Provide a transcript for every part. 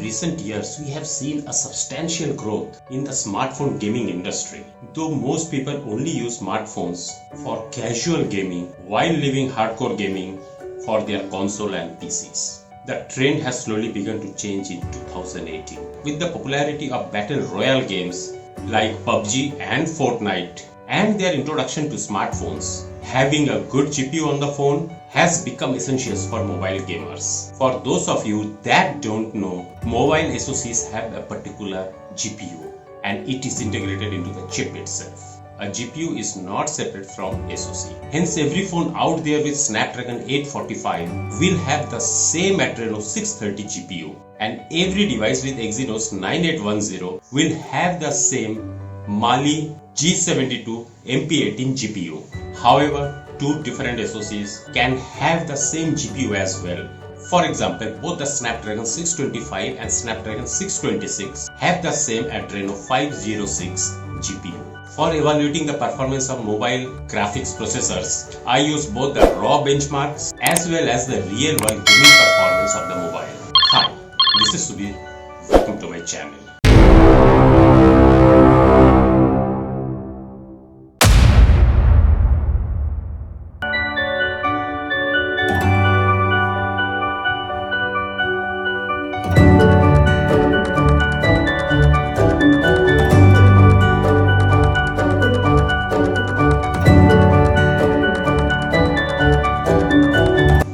recent years, we have seen a substantial growth in the smartphone gaming industry. Though most people only use smartphones for casual gaming while leaving hardcore gaming for their console and PCs. The trend has slowly begun to change in 2018. With the popularity of battle royale games like PUBG and Fortnite and their introduction to smartphones, having a good GPU on the phone has become essential for mobile gamers. For those of you that don't know, mobile SoCs have a particular GPU and it is integrated into the chip itself. A GPU is not separate from SoC. Hence, every phone out there with Snapdragon 845 will have the same Adreno 630 GPU, and every device with Exynos 9810 will have the same Mali G72 MP18 GPU. However, two different SoCs can have the same GPU as well. For example, both the Snapdragon 625 and Snapdragon 626 have the same Adreno 506 GPU. For evaluating the performance of mobile graphics processors, I use both the raw benchmarks as well as the real-world gaming performance of the mobile. Hi, this is Subir. Welcome to my channel.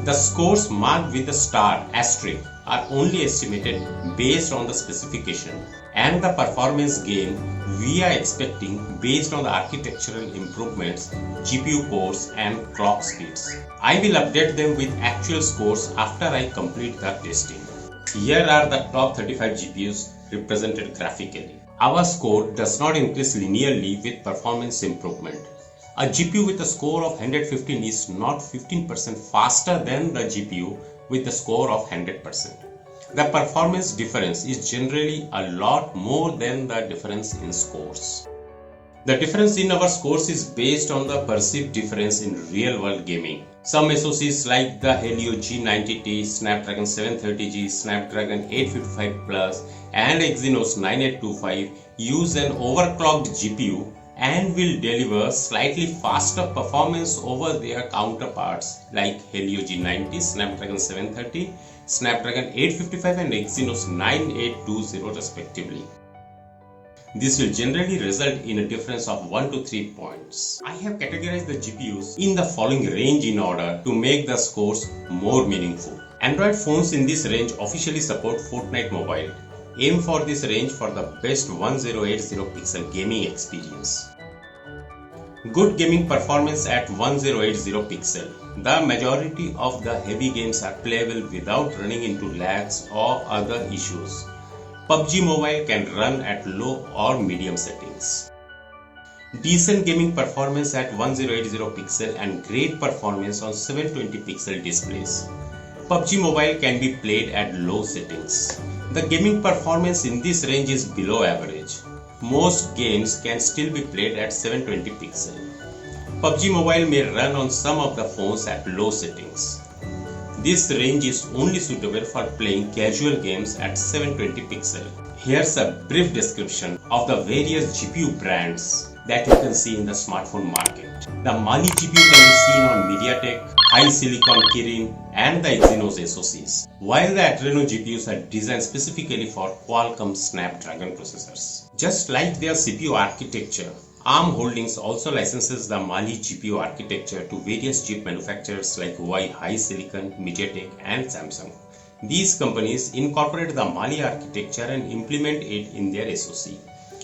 The scores marked with the star asterisk are only estimated based on the specification, and the performance gain we are expecting based on the architectural improvements, GPU cores and clock speeds. I will update them with actual scores after I complete the testing. Here are the top 35 GPUs represented graphically. Our score does not increase linearly with performance improvement. A GPU with a score of 115 is not 15% faster than the GPU with a score of 100%. The performance difference is generally a lot more than the difference in scores. The difference in our scores is based on the perceived difference in real-world gaming. Some SoCs like the Helio G90T, Snapdragon 730G, Snapdragon 855 Plus and Exynos 9825 use an overclocked GPU and will deliver slightly faster performance over their counterparts like Helio G90, Snapdragon 730, Snapdragon 855 and Exynos 9820 respectively. This will generally result in a difference of 1 to 3 points. I have categorized the GPUs in the following range in order to make the scores more meaningful. Android phones in this range officially support Fortnite Mobile. Aim for this range for the best 1080 pixel gaming experience. Good gaming performance at 1080 pixel. The majority of the heavy games are playable without running into lags or other issues. PUBG Mobile can run at low or medium settings. Decent gaming performance at 1080 pixel and great performance on 720 pixel displays. PUBG Mobile can be played at low settings. The gaming performance in this range is below average. Most games can still be played at 720 pixel. PUBG Mobile may run on some of the phones at low settings. This range is only suitable for playing casual games at 720 pixel. Here's a brief description of the various GPU brands that you can see in the smartphone market. The Mali GPU can be seen on MediaTek, HiSilicon Kirin and the Exynos SoCs, while the Adreno GPUs are designed specifically for Qualcomm Snapdragon processors. Just like their CPU architecture, ARM Holdings also licenses the Mali GPU architecture to various chip manufacturers like Huawei, HiSilicon, MediaTek and Samsung. These companies incorporate the Mali architecture and implement it in their SoC.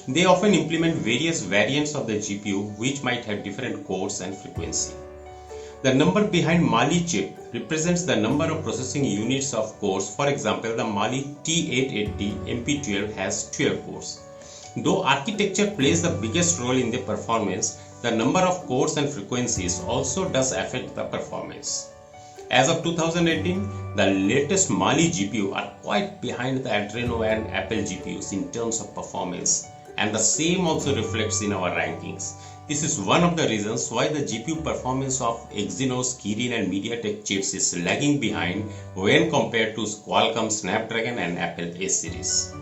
They often implement various variants of the GPU which might have different cores and frequency. The number behind Mali chip represents the number of processing units of cores. For example, the Mali T880 MP12 has 12 cores. Though architecture plays the biggest role in the performance, the number of cores and frequencies also does affect the performance. As of 2018, the latest Mali GPU are quite behind the Adreno and Apple GPUs in terms of performance, and the same also reflects in our rankings. This is one of the reasons why the GPU performance of Exynos, Kirin and MediaTek chips is lagging behind when compared to Qualcomm Snapdragon and Apple A series.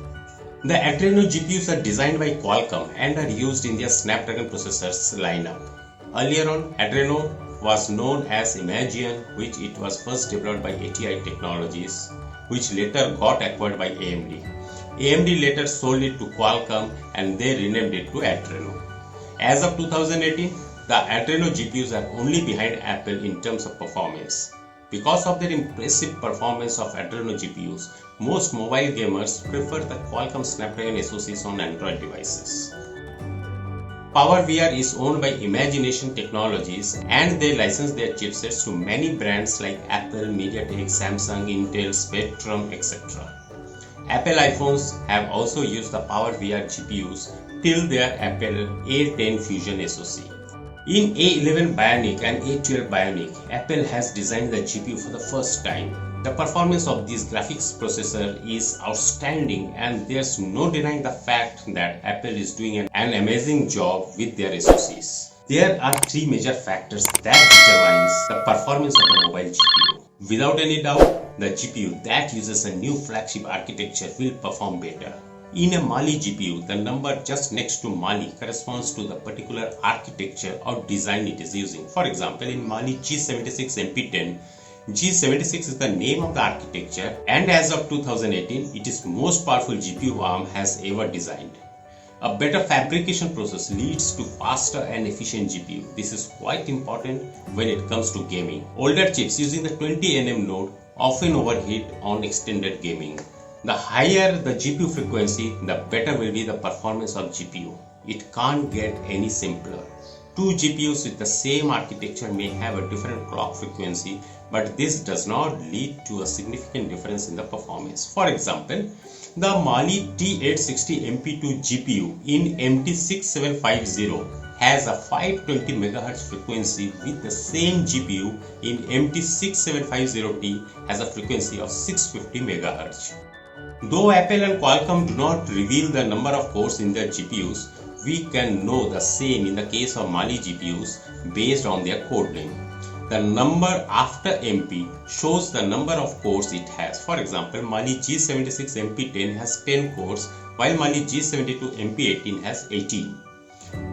The Adreno GPUs are designed by Qualcomm and are used in their Snapdragon processors lineup. Earlier on, Adreno was known as Imagion, which it was first developed by ATI Technologies, which later got acquired by AMD. AMD later sold it to Qualcomm and they renamed it to Adreno. As of 2018, the Adreno GPUs are only behind Apple in terms of performance. Because of their impressive performance of Adreno GPUs, most mobile gamers prefer the Qualcomm Snapdragon SoCs on Android devices. PowerVR is owned by Imagination Technologies and they license their chipsets to many brands like Apple, MediaTek, Samsung, Intel, Spectrum, etc. Apple iPhones have also used the PowerVR GPUs till their Apple A10 Fusion SoC. In A11 Bionic and A12 Bionic, Apple has designed the GPU for the first time. The performance of this graphics processor is outstanding and there's no denying the fact that Apple is doing an amazing job with their SoCs. There are three major factors that determines the performance of the mobile GPU. Without any doubt, the GPU that uses a new flagship architecture will perform better. In a Mali GPU, the number just next to Mali corresponds to the particular architecture or design it is using. For example, in Mali G76 MP10, G76 is the name of the architecture and as of 2018, it is most powerful GPU ARM has ever designed. A better fabrication process leads to faster and efficient GPU. This is quite important when it comes to gaming. Older chips using the 20nm node often overheat on extended gaming. The higher the GPU frequency, the better will be the performance of GPU. It can't get any simpler. Two GPUs with the same architecture may have a different clock frequency, but this does not lead to a significant difference in the performance. For example, the Mali T860 MP2 GPU in MT6750 has a 520 MHz frequency with the same GPU in MT6750T has a frequency of 650 MHz. Though Apple and Qualcomm do not reveal the number of cores in their GPUs, we can know the same in the case of Mali GPUs based on their code name. The number after MP shows the number of cores it has. For example, Mali G76 MP10 has 10 cores while Mali G72 MP18 has 18.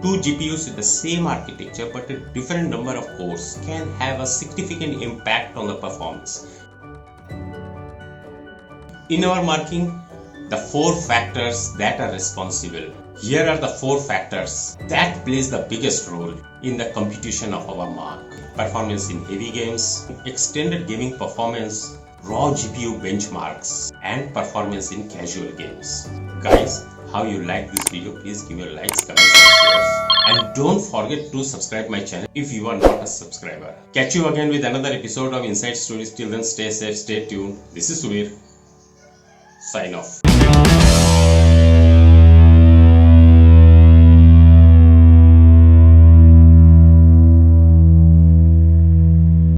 Two GPUs with the same architecture but a different number of cores can have a significant impact on the performance. In our marking, the four factors that are responsible. Here are the four factors that plays the biggest role in the computation of our mark. Performance in heavy games, extended gaming performance, raw GPU benchmarks, and performance in casual games. Guys, how you like this video? Please give your likes, comments and shares. And don't forget to subscribe my channel if you are not a subscriber. Catch you again with another episode of Inside Stories. Till then, stay safe, stay tuned. This is Subir. Sign off.